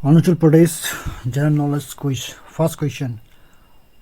Arunachal Pradesh General Knowledge Quiz. First question.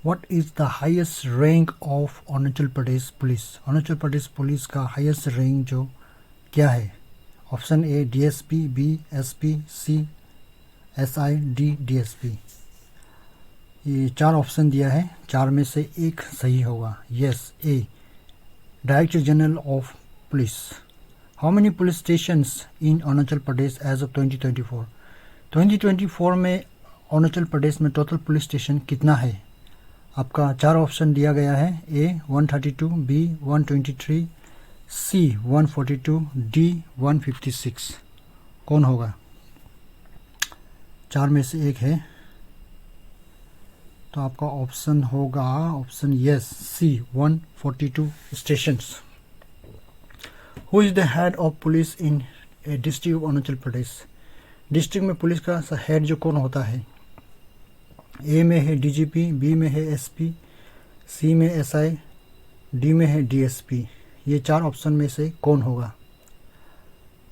What is the highest rank of Arunachal Pradesh Police? Arunachal Pradesh Police का highest rank जो क्या है? Option A DSP, B SP, C SI, D DSP. ये चार option दिया है, चार में से एक सही होगा. Yes, a director general of police. How many police stations in Arunachal Pradesh as of 2024? 2024 में अरुणाचल प्रदेश में टोटल पुलिस स्टेशन कितना है? आपका चार ऑप्शन दिया गया है. ए 132, बी 123, सी 142, डी 156. कौन होगा? चार में से एक है, तो आपका ऑप्शन होगा option yes, C 142 stations. Who is the head of police in a district of Arunachal Pradesh? District में पुलिस का हेड जो कौन होता है? ए में है डीजीपी, बी में है एसपी, सी में एसआई, डी में है डीएसपी. ये चार ऑप्शन में से कौन होगा?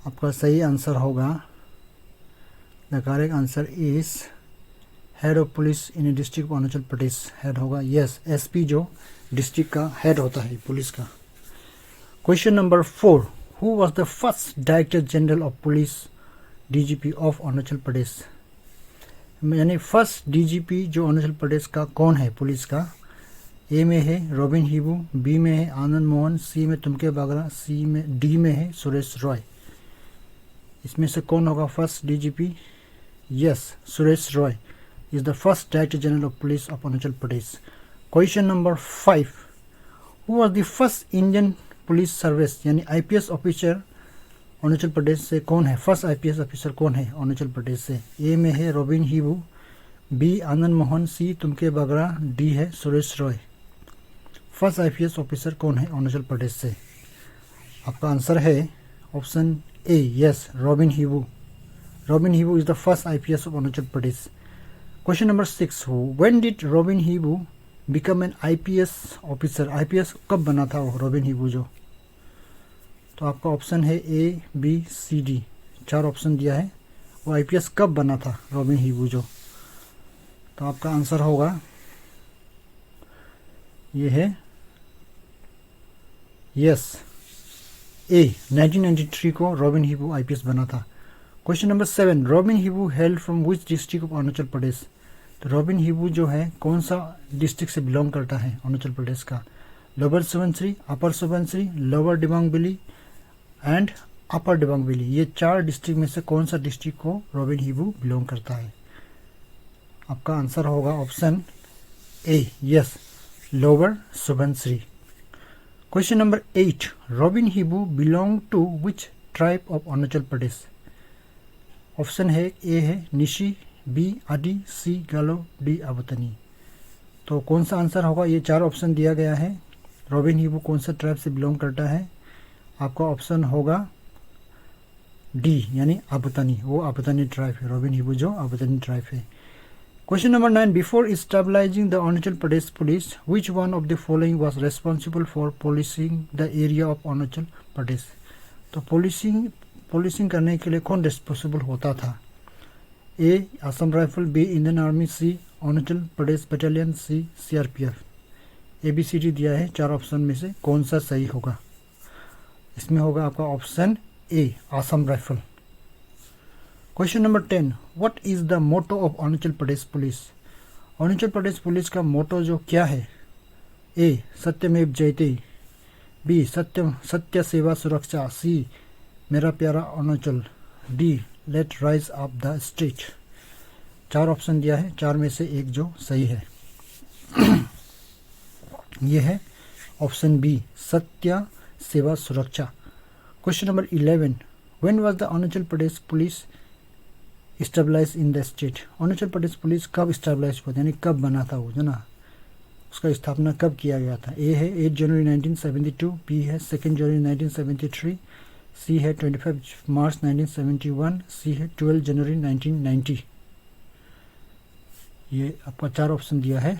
आपका सही आंसर होगा, the correct answer is head of police in district of Arunachal Pradesh. Head होगा यस, एसपी जो डिस्ट्रिक्ट का हेड होता है पुलिस का. Question number 4. Who was the first director general of police DGP of Arunachal Pradesh? यानी फर्स्ट डीजीपी जो अरुणाचल प्रदेश का कौन है पुलिस का? ए में है रॉबिन हिबू, बी में है आनंद मोहन, सी में तुमके बागरा, डी में है सुरेश रॉय. इसमें से कौन होगा first DGP? Yes, Suresh Roy is the first Director General of Police of Arunachal Pradesh. Question number 5. Who was the first Indian Police Service यानी IPS ऑफिसर अरुणाचल प्रदेश से कौन है? फर्स्ट IPS ऑफिसर कौन है अरुणाचल प्रदेश से? ए में है Robin Hibu, B Anand Mohan, C Tumke Bagra, D है Suresh Roy. First IPS officer कौन है अरुणाचल प्रदेश से? आपका आंसर है option A yes, Robin Hibu. Robin Hibu is the first IPS of Arunachal Pradesh. Question number 6. When did Robin Hibu become an IPS officer? IPS कब बना था वो रॉबिन हिबू जो? तो आपका ऑप्शन है ए बी सी डी. चार ऑप्शन दिया है, वो IPS कब बना था रॉबिन हिबू जो? तो आपका आंसर होगा ये है यस, ए 1993 को रॉबिन हिबू IPS बना था. Question number 7. Robin Hibu hail from which district of Arunachal Pradesh? तो रॉबिन हिबू जो है कौन सा डिस्ट्रिक्ट से बिलोंग करता है अरुणाचल प्रदेश का? Lower Subansiri, upper Subansiri, lower Dibang valley and upper Dibang valley. ये चार डिस्ट्रिक्ट में से कौन सा डिस्ट्रिक्ट को रॉबिन हिबू बिलोंग करता है? आपका आंसर होगा option A yes, lower Subansiri. Question number 8. Robin Hibu belong to which tribe of Arunachal Pradesh? Option है ए है निशी, बी आदि, सी गालो, डी आबुतनी. तो कौन सा आंसर होगा? ये चार ऑप्शन दिया गया है. रॉबिन हिबू कौन सा ट्राइब से बिलोंग करता है? आपका ऑप्शन होगा डी यानी आबुतनी. वो आबुतनी ट्राइब है, रॉबिन हिबू जो आबुतनी ट्राइब है. Question number 9. Before stabilizing the Arunachal Pradesh police which one of the following was responsible for policing the area of Arunachal Pradesh? तो पोलिसिंग करने के लिए कौन रिस्पॉन्सिबल होता था? A Assam rifle, B Indian army, C Arunachal Pradesh battalion, C CRPF. ABCD दिया है, चार ऑप्शन में से कौन सा सही होगा? इसमें होगा आपका option a Assam rifle. Question number 10. What is the motto of Arunachal Pradesh police? Arunachal Pradesh police का मोटो जो क्या है? ए सत्यमेव जयते, बी सत्य सेवा सुरक्षा, सी मेरा प्यारा Arunachal, D let rise up the street. चार ऑप्शन दिया है, चार में से एक जो सही है ये है ऑप्शन बी सत्य सेवा सुरक्षा. Question number 11. When was the Arunachal Pradesh police stabilize in the state? Arunachal Pradesh police कब स्टेबलाइज हुआ, यानी कब बना था वो, है ना? उसका स्थापना कब किया गया था? ए है 8 जनवरी 1972, बी है 2 जनवरी 1973, सी है 25 मार्च 1971, सी है 12 जनवरी 1990. ये आपका चार ऑप्शन दिया है.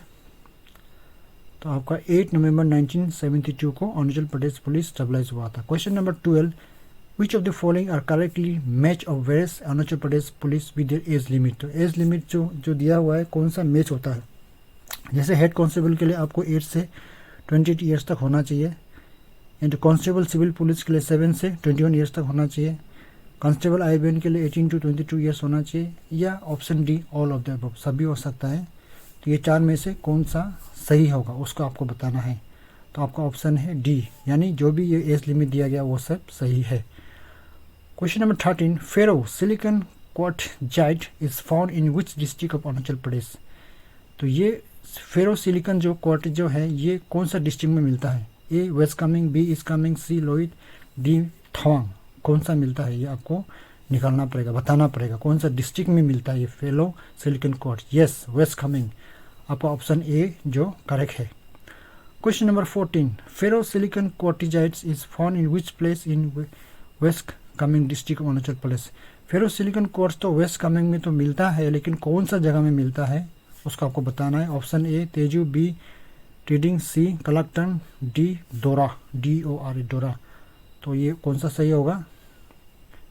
तो आपका 8 नवंबर 1972 को अरुणाचल प्रदेश पुलिस स्टेबलाइज हुआ था. Question number 12. Which of the following are correctly match of various Arunachal Pradesh police with their age limit. तो एज लिमिट जो दिया हुआ है कौन सा मैच होता है। जैसे हेड कांस्टेबल के लिए आपको 8 से 28 ईयर्स तक होना चाहिए, एंड कांस्टेबल सिविल पुलिस के लिए 7 से 21 ईयर्स तक होना चाहिए, कांस्टेबल IBN के लिए 18 to 22 ईयर्स होना चाहिए, या option D all of the above, सभी हो सकता है। तो ये 4 में से कौन सा सही होगा उसको आपको बताना है। तो आपका ऑप्शन है डी, यानी जो भी ये एज लिमिट दिया गया वो सब सही है। Question number 13, ferro silicon quartzite is found in which district of Arunachal Pradesh. तो ये फेरो सिलिकॉन जो क्वार्ट जो है ये कौन सा डिस्ट्रिक्ट में मिलता है। A west Kameng, B east Kameng, C Lohit, D Tawang. कौन सा मिलता है ये आपको निकालना पड़ेगा, बताना पड़ेगा कौन सा डिस्ट्रिक्ट में मिलता है ये ferro silicon quartz. Yes, west Kameng, आपका ऑप्शन ए जो करेक्ट है। Question number 14, ferro silicon quartzites is found in which place in west Kameng district of Arunachal Pradesh. Ferro silicon quartz तो वेस्ट कामेंग में तो मिलता है, लेकिन कौन सा जगह में मिलता है उसका आपको बताना है। ऑप्शन ए तेजू, बी टीडिंग, सी कलक्टन, डी डोरा, DORA डोरा। तो ये कौन सा सही होगा।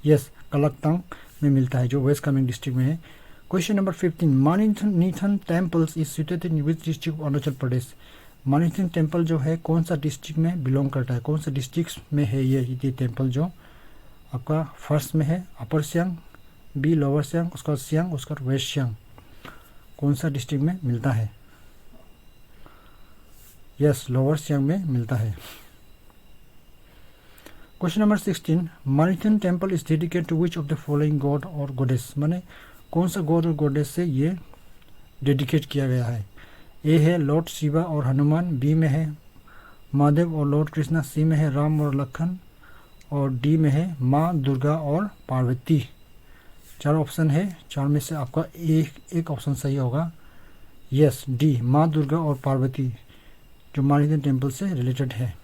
यस, कलक्टन में मिलता है जो वेस्ट कामेंग डिस्ट्रिक्ट में है। Question number 15, Manithan temples is situated in which district of Arunachal Pradesh. Manithan temple जो है कौन सा डिस्ट्रिक्ट में बिलोंग करता है, कौन सा डिस्ट्रिक्ट में है ये टेम्पल जो आपका फर्स्ट में है अपर सियांग, बी लोअर सियांग, उसका सियांग, उसका वेस्ट सियांग। कौन सा डिस्ट्रिक्ट में मिलता है। यस, लोअर सियांग में मिलता है। Question number 16, Manithan temple is dedicated to which of the following god और गॉडेस। माने कौन सा गॉड और गॉडेस से ये डेडिकेट किया गया है। ए है लॉर्ड शिवा और हनुमान, बी में है महादेव और लॉर्ड कृष्णा, सी में है राम और लखन, और डी में है माँ दुर्गा और पार्वती। 4 ऑप्शन है, 4 में से आपका एक ऑप्शन सही होगा। यस, डी माँ दुर्गा और पार्वती जो मानिथन टेम्पल से रिलेटेड है।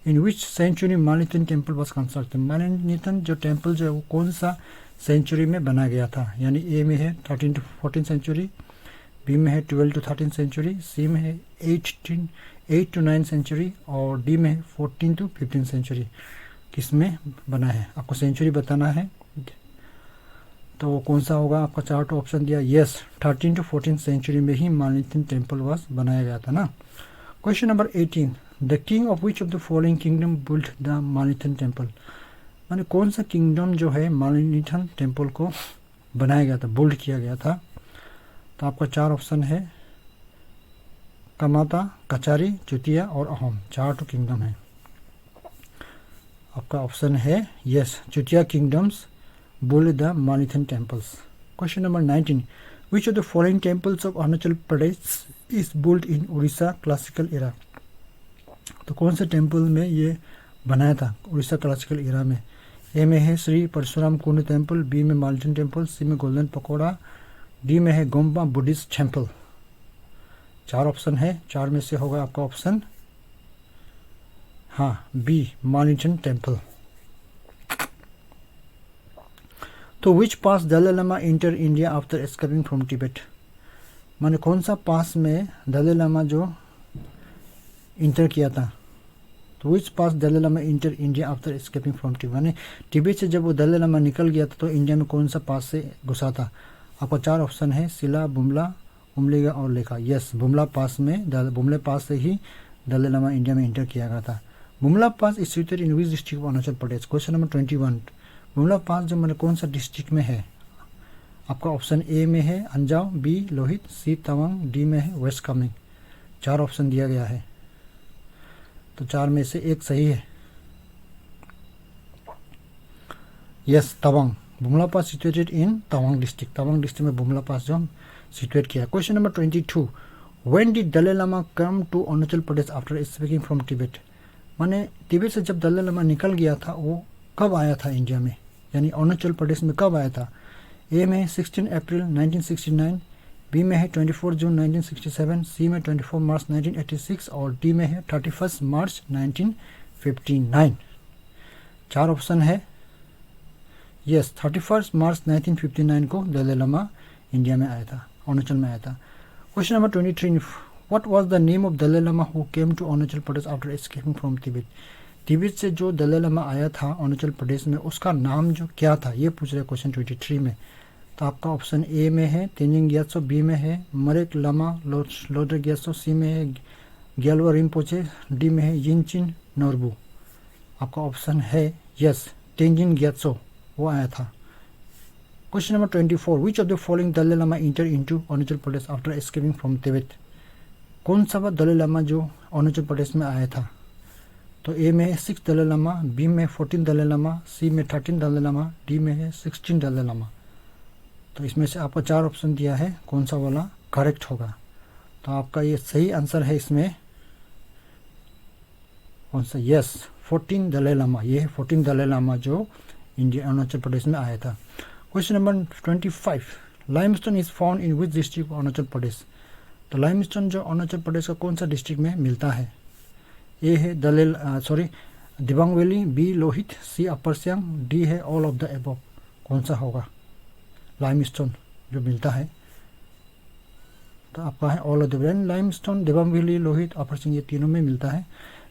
इन विच सेंचुरी मानिथन टेम्पल वॉज कंस्ट्रक्टेड। मानिथन जो टेम्पल जो है वो कौन सा सेंचुरी में बनाया गया था। यानी ए में है 13 to 14 सेंचुरी, बी में है 12 to 13 सेंचुरी, सी में है 8 to 9 सेंचुरी, और डी में है 14 to 15 सेंचुरी। किस में बना है आपको सेंचुरी बताना है। तो कौन सा होगा आपका 4 ऑप्शन दिया। यस, 13 to 14 सेंचुरी में ही मानिथन टेम्पल वाज बनाया गया था ना। Question number 18, the king of which of the following kingdom built the Manithan temple. माने कौन सा किंगडम जो है मानिथन टेम्पल को बनाया गया था, बिल्ड किया गया था। तो आपका 4 ऑप्शन है कमाता, कचारी, चुतिया और अहोम। 4 तो किंगडम है। आपका ऑप्शन है yes, Chutia kingdoms built the Manithan temples. Question number 19, which of the following temples of Arunachal Pradesh is built in Orissa classical era। तो कौन से टेम्पल में ये बनाया था उड़ीसा क्लासिकल एरा में। ए में है श्री परशुराम कुंड टेम्पल, बी में माल्टन टेम्पल, सी में गोल्डन पकोड़ा, डी में है गोम्बा बुद्धिस्ट टेम्पल। 4 ऑप्शन है, 4 में से होगा आपका ऑप्शन हाँ बी मानिटन टेम्पल। तो which pass Dalai Lama enter India after escaping from Tibet. माने कौन सा पास में दलाई लामा जो इंटर किया था। तो which pass Dalai Lama enter India after escaping from Tibet. माने टिबेट से जब वो दलाई लामा निकल गया था तो इंडिया में कौन सा पास से घुसा था। आपका 4 ऑप्शन है सिला, बुमला, उमलेगा और लेखा। यस, बुमला पास में बुमले पास से ही दलाई लामा इंडिया में इंटर किया गया था। Bumla pass is situated in which district of Arunachal Pradesh. Question number 21, Bumla pass जो मैंने कौन सा डिस्ट्रिक्ट में है। आपका ऑप्शन ए में है अंजाव, बी लोहित, सी तवांग, डी में है वेस्ट कामेंग। 4 ऑप्शन दिया गया है, तो 4 में से एक सही है। Yes, Tawang, Bumla pass situated in Tawang district. Tawang district में बुमला पास जो सिचुएट किया। Question number 22, when did Dalai Lama come to Arunachal Pradesh after escaping from Tibet. माने तिब्बत से जब दलाई लामा निकल गया था वो कब आया था इंडिया में, यानी अरुणाचल प्रदेश में कब आया था। ए में 16 अप्रैल 1969, बी में है 24 जून 1967, सी में 24 मार्च 1986 और डी में है 31 मार्च 1959। 4 ऑप्शन है। यस, 31 मार्च 1959 को दलाई लामा इंडिया में आया था, अरुणाचल में आया था। Question number 23, what was the name of Dalai Lama who came to Arunachal Pradesh after escaping from Tibet. Tibet से जो दलाई लामा आया था अरुणाचल प्रदेश में, उसका नाम जो क्या था, ये पूछ रहे क्वेश्चन 23 में। तो आपका ऑप्शन ए में है तेंजिंग ग्यात्सो, बी में है मरेक लामा लोडर ग्यात्सो, सी में है ग्यालवा रिम्पोचे, डी में है यिनचिन नोरबू। आपका ऑप्शन है यस, तेंजिंग ग्यात्सो वो आया था। Question number 24, which of the following Dalai Lama enter into Arunachal Pradesh after escaping from Tibet. कौन सा वह दलाई लामा जो अरुणाचल प्रदेश में आया था। तो ए में है 6 दलाई लामा, बी में 14 दलाई लामा, सी में 13 दलाई लामा, डी में है 16 दलाई लामा। तो इसमें से आपको 4 ऑप्शन दिया है, कौन सा वाला करेक्ट होगा। तो आपका ये सही आंसर है इसमें कौन सा, यस 14 दलाई लामा। ये है 14 दलाई लामा जो इंडिया अरुणाचल प्रदेश में आया था। Question number 25, limestone is found in which district Arunachal Pradesh. तो लाइमस्टोन जो अरुणाचल प्रदेश का कौन सा डिस्ट्रिक्ट में मिलता है। ए है दिबांग वैली, बी लोहित, सी अपर सियांग, डी है ऑल ऑफ द एबव। कौन सा होगा लाइमस्टोन जो मिलता है। तो आपका है all of the above. Limestone Dibang valley, Lohit, upper Siang ये तीनों में मिलता है।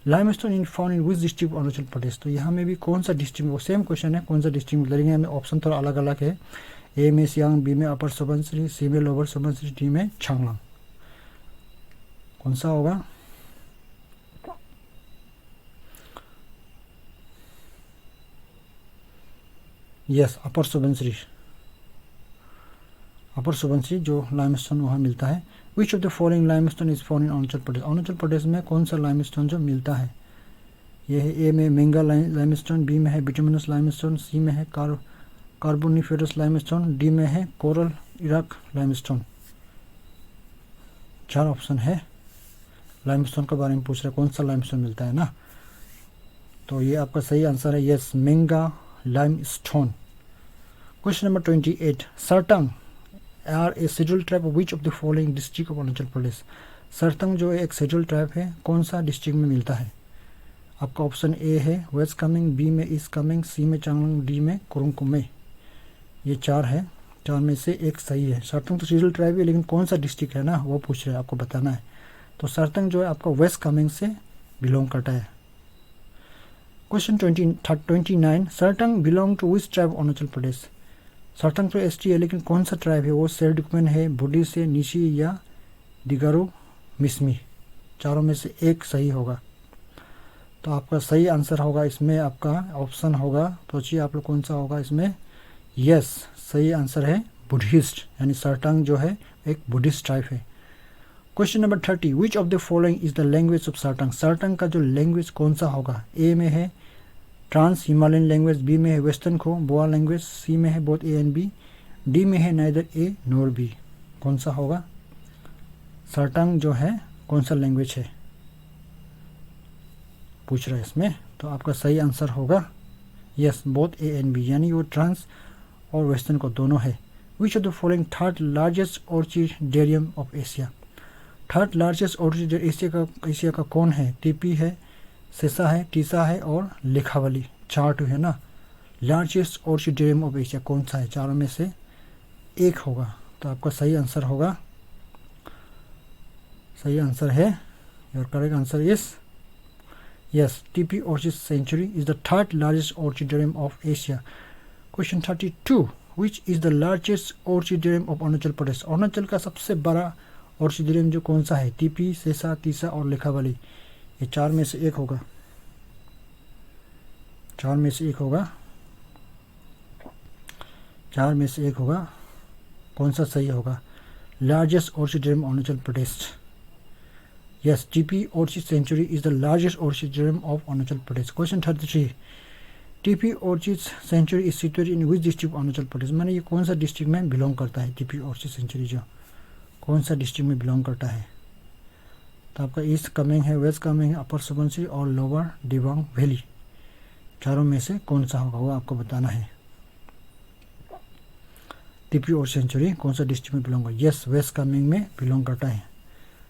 Limestone in found in which district Arunachal Pradesh. तो यहाँ में भी कौन सा डिस्ट्रिक्ट में, वो सेम क्वेश्चन है कौन सा डिस्ट्रिक्ट में, लेकिन हमें ऑप्शन थोड़ा अलग अलग है। ए में सियांग, बी में अपर सुबनसिरी, सी में लोअर सुबनसिरी, डी में चांगलांग। कौन सा होगा। Yes upper Subansiri, upper Subansiri जो लाइमस्टोन वहाँ मिलता है। Which of the following limestone is found in Arunachal Pradesh. Arunachal Pradesh में कौन सा लाइमस्टोन जो मिलता है। ये है ए में मेंगा लाइमस्टोन, बी में है बिटुमिनस लाइमस्टोन, सी में है कार्बोनिफेरस लाइमस्टोन, डी में है कोरल इराक लाइमस्टोन। 4 ऑप्शन है। लाइमस्टोन के बारे में पूछ रहे कौन सा लाइमस्टोन मिलता है ना। तो ये आपका सही आंसर है yes, Menga limestone. Question number 28, Sartang are a scheduled tribe of which of the following district of Arunachal Pradesh. Sartang जो एक शेड्यूल्ड ट्राइब है, कौन सा डिस्ट्रिक्ट में मिलता है। आपका ऑप्शन ए है वेस्ट कामेंग, बी में ईस्ट कामेंग, सी में चांगलांग, डी में कुरुंगकुमे। ये 4 है, 4 में से एक सही है। सर्टंग तो शेड्यूल्ड ट्राइब है, लेकिन कौन सा डिस्ट्रिक्ट है ना वो पूछ रहे हैं, आपको बताना है। तो सर्टंग जो है आपका वेस्ट कामेंग से बिलोंग करता है। Question 29, Sartang belong to which tribe Arunachal Pradesh. Sartang तो एसटी है, लेकिन कौन सा ट्राइब है वो, सेल्डुकमेन है, बुडी से, निशी या दिगारू मिसमी। चारों में से एक सही होगा। तो आपका सही आंसर होगा इसमें, आपका ऑप्शन होगा, सोचिए आप लोग कौन सा होगा इसमें। यस सही आंसर है बुद्धिस्ट, यानी सर्टंग जो है एक बुद्धिस्ट ट्राइब है। Question number 30, which of the following is the language of Sartang. Sartang का जो लैंग्वेज कौन सा होगा। ए में है ट्रांस हिमालयन लैंग्वेज, बी में है वेस्टर्न खो बोआ लैंग्वेज, सी में है both A and B, D में है नाइदर ए नोर बी। कौन सा होगा। सर्टंग जो है कौन सा लैंग्वेज है पूछ रहा है इसमें। तो आपका सही आंसर होगा yes both A and B, यानी वो ट्रांस और वेस्टर्न को दोनों है। Which of the following third largest orchidarium of Asia. Third largest orchid Asia का कौन है। टीपी है, सेसा है, टीसा है और लेखावली। 4 है ना। लार्जेस्ट ऑर्चिडेरियम ऑफ एशिया कौन सा है, चारों में से एक होगा। तो आपका सही आंसर होगा, सही आंसर है, your correct answer is yes Tipi orchid sanctuary is the third largest orchidarium of Asia. Question 32, which is the largest orchidarium of Arunachal Pradesh. Arunachal का सबसे बड़ा ऑर्चिडेरियम जो कौन सा है। टीपी, सेसा, तीसा और लेखावली। ये 4 में से एक होगा, 4 में से एक होगा, 4 में से एक होगा। कौन सा सही होगा। Largest orchidarium Arunachal Pradesh. Yes Tipi orchid sanctuary is the largest orchidarium of Arunachal Pradesh. Question 33, Tipi orchid sanctuary is situated in which district Arunachal Pradesh. मैंने ये कौन सा डिस्ट्रिक्ट में बिलोंग करता है। टीपी ऑर्चिड सेंचुरी जो कौन सा डिस्ट्रिक्ट में बिलोंग करता है। तो आपका ईस्ट कामेंग है, वेस्ट कामेंग है, अपर सुबनसिरी और लोअर दिबांग वैली। चारों में से कौन सा होगा वो आपको बताना है। टीपी और सेंचुरी कौन सा डिस्ट्रिक्ट में बिलोंग करता है। यस वेस्ट कामेंग में बिलोंग करता है।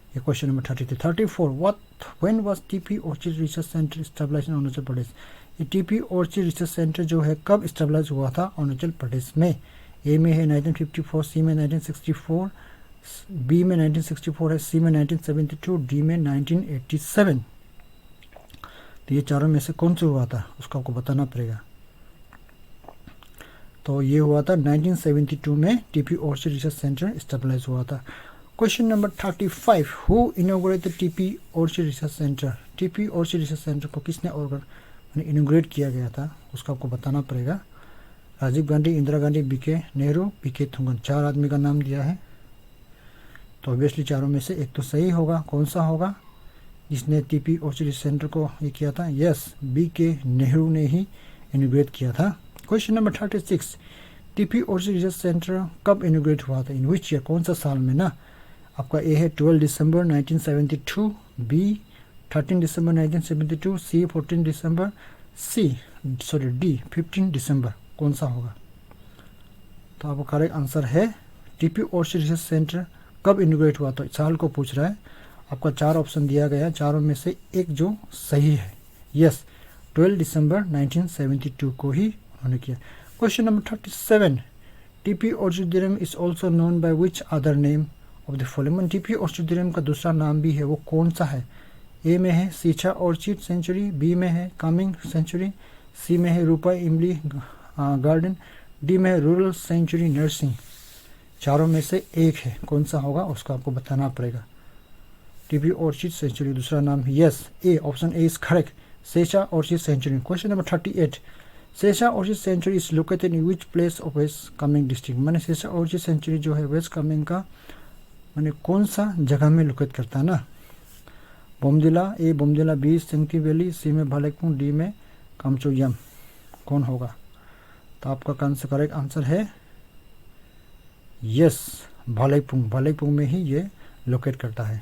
ये question number 33। 34, when was Tipi orchid research centre stabilised in Arunachal Pradesh. ये टीपी ऑर्चिड रिसर्च सेंटर जो है कब स्टेबलाइज हुआ था अरुणाचल प्रदेश में। ए में है 1954, सी में 1964, बी में 1964 है, सी में 1972, डी में 1987। तो ये चारों में से कौन सा हुआ था उसका आपको बताना पड़ेगा। तो ये हुआ था 1972 में TP orchid research centre stabilize हुआ था। Question number 35, who inaugurated TP orchid research centre. टीपी ऑर्चिड रिसर्च सेंटर को किसने इनॉग्रेट किया गया था उसका आपको बताना पड़ेगा। राजीव गांधी, इंदिरा गांधी, बीके नेहरू, बीके थुंगन, 4 आदमी का नाम दिया है। तो ऑब्वियसली चारों में से एक तो सही होगा। कौन सा होगा जिसने टीपी ऑर्चिड रिसर्च सेंटर को ये किया था? यस, बीके नेहरू ने ही इनॉग्रेट किया था। Question number 36, TP orchid research centre कब इनॉग्रेट हुआ था? इन विच ईयर, कौन सा साल में ना? आपका ए है 12 दिसंबर 1972, बी 13 दिसंबर 1972, सी 14 दिसंबर, डी 15 दिसंबर। कौन सा होगा? तो आपका करेक्ट आंसर है टीपी ऑर्चिड रिसर्च सेंटर कब इनॉग्रेट हुआ। तो साल को पूछ रहा है। आपका 4 ऑप्शन दिया गया, चारों में से एक जो सही है। यस, 12 दिसंबर 1972 को ही उन्होंने किया। Question number 37, Tipi orchidium is also known by which other name of the following. Tipi orchidium का दूसरा नाम भी है, वो कौन सा है? ए में है सीछा ऑर्चिड सेंचुरी, बी में है कमिंग सेंचुरी, सी में है रूपा इमली गार्डन, डी में है रूरल सेंचुरी नर्सिंग। चारों में से एक है, कौन सा होगा उसका आपको बताना पड़ेगा। टीपी ऑर्चिड सेंचुरी दूसरा नाम है। Yes, A option A is correct, Sessa orchid sanctuary. Question number 38, Sessa orchid sanctuary is located in which place of west Kameng district. मैंने सेशा ऑर्चिड सेंचुरी जो है वेस्ट कामेंग का मैंने कौन सा जगह में लोकेट करता है ना? बोमदिला, ए बोमदिला, बी सेंकी वैली, सी में भालेकपुंग, डी में कामचोयम। कौन होगा? तो आपका करेक्ट आंसर है यस, भालेकपुंग। भालेकपुंग में ही ये लोकेट करता है।